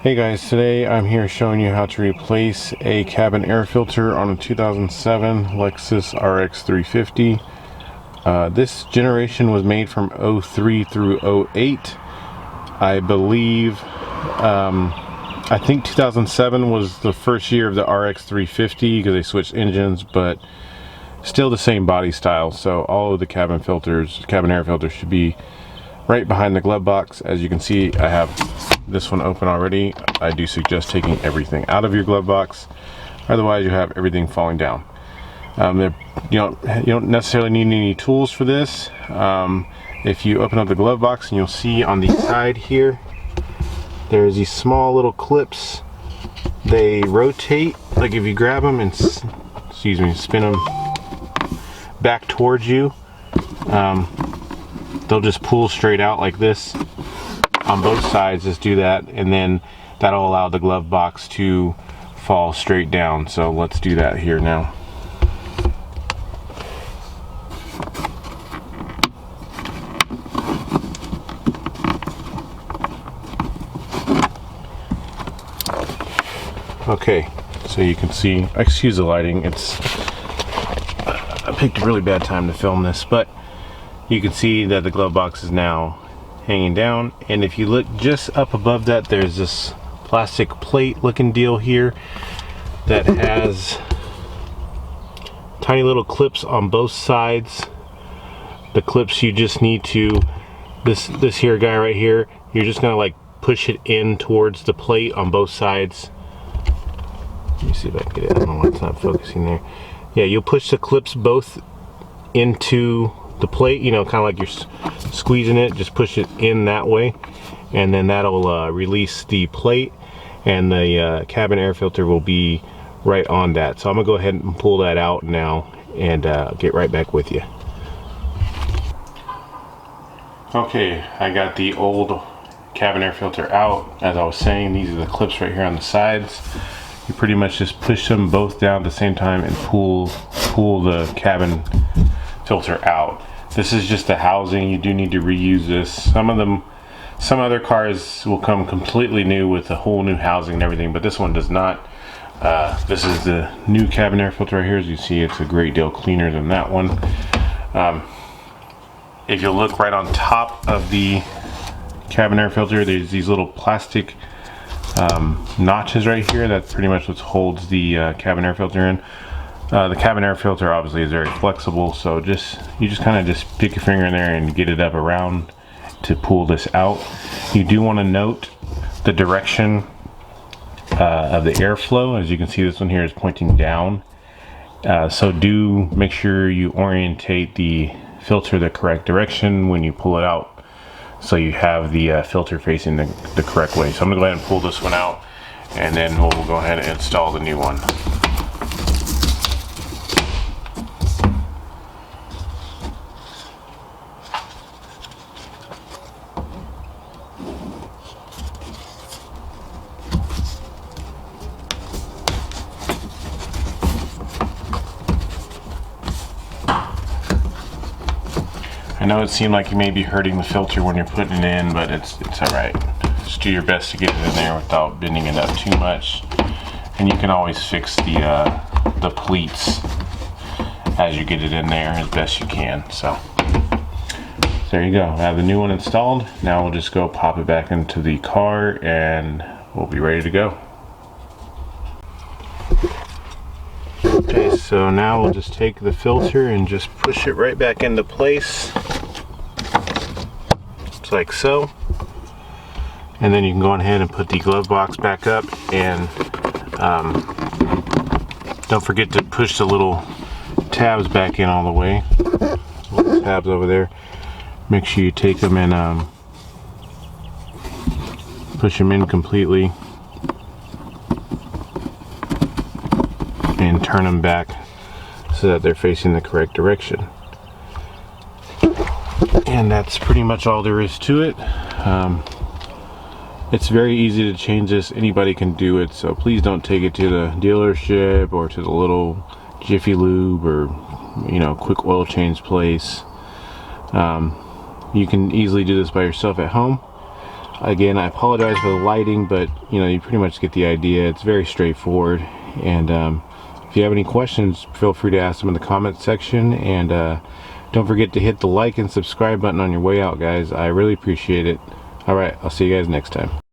Hey guys, today I'm here showing you how to replace a cabin air filter on a 2007 Lexus RX350. This generation was made from 03 through 08. I believe, I think 2007 was the first year of the RX350 because they switched engines, but still the same body style. So all of the cabin air filters should be right behind the glove box. As you can see, I have this one open already. I do suggest taking everything out of your glove box, otherwise you have everything falling down. You don't necessarily need any tools for this. If you open up the glove box, and you'll see on the side here, there's these small little clips. They rotate, like if you grab them and spin them back towards you, they'll just pull straight out like this on both sides. Just do that, and then that'll allow the glove box to fall straight down. So let's do that here now. Okay, so you can see, excuse the lighting, I picked a really bad time to film this, but you can see that the glove box is now hanging down, and if you look just up above that, there's this plastic plate looking deal here that has tiny little clips on both sides. The clips, you just need to, this here guy right here, you're just gonna like push it in towards the plate on both sides. Let me see if I can get it. I don't know why it's not focusing there. Yeah, you'll push the clips both into the plate, you know, kind of like you're squeezing it. Just push it in that way, and then that'll release the plate, and the cabin air filter will be right on that. So I'm gonna go ahead and pull that out now and get right back with you. Okay, I got the old cabin air filter out. As I was saying, these are the clips right here on the sides. You pretty much just push them both down at the same time and pull the cabin filter out. This is just the housing. You do need to reuse this. Some other cars will come completely new with a whole new housing and everything, but this one does not. This is the new cabin air filter right here. As you see, it's a great deal cleaner than that one. If you look right on top of the cabin air filter, there's these little plastic notches right here. That's pretty much what holds the cabin air filter in. The cabin air filter obviously is very flexible, so you just kind of just stick your finger in there and get it up around to pull this out. You do want to note the direction of the airflow. As you can see, this one here is pointing down, so do make sure you orientate the filter the correct direction when you pull it out, so you have the filter facing the correct way. So I'm gonna go ahead and pull this one out, and then we'll go ahead and install the new one. I know it seemed like you may be hurting the filter when you're putting it in, but it's alright. Just do your best to get it in there without bending it up too much. And you can always fix the pleats as you get it in there as best you can. So there you go. I have the new one installed. Now we'll just go pop it back into the car and we'll be ready to go. Okay, so now we'll just take the filter and just push it right back into place, just like so. And then you can go ahead and put the glove box back up, and don't forget to push the little tabs back in all the way. Little tabs over there. Make sure you take them and push them in completely, and turn them back so that they're facing the correct direction. And that's pretty much all there is to it. It's very easy to change this. Anybody can do it, so please don't take it to the dealership or to the little Jiffy Lube or, you know, quick oil change place. You can easily do this by yourself at home. Again, I apologize for the lighting, but you know, you pretty much get the idea. It's very straightforward. And if you have any questions, feel free to ask them in the comment section. And don't forget to hit the like and subscribe button on your way out, guys. I really appreciate it. All right, I'll see you guys next time.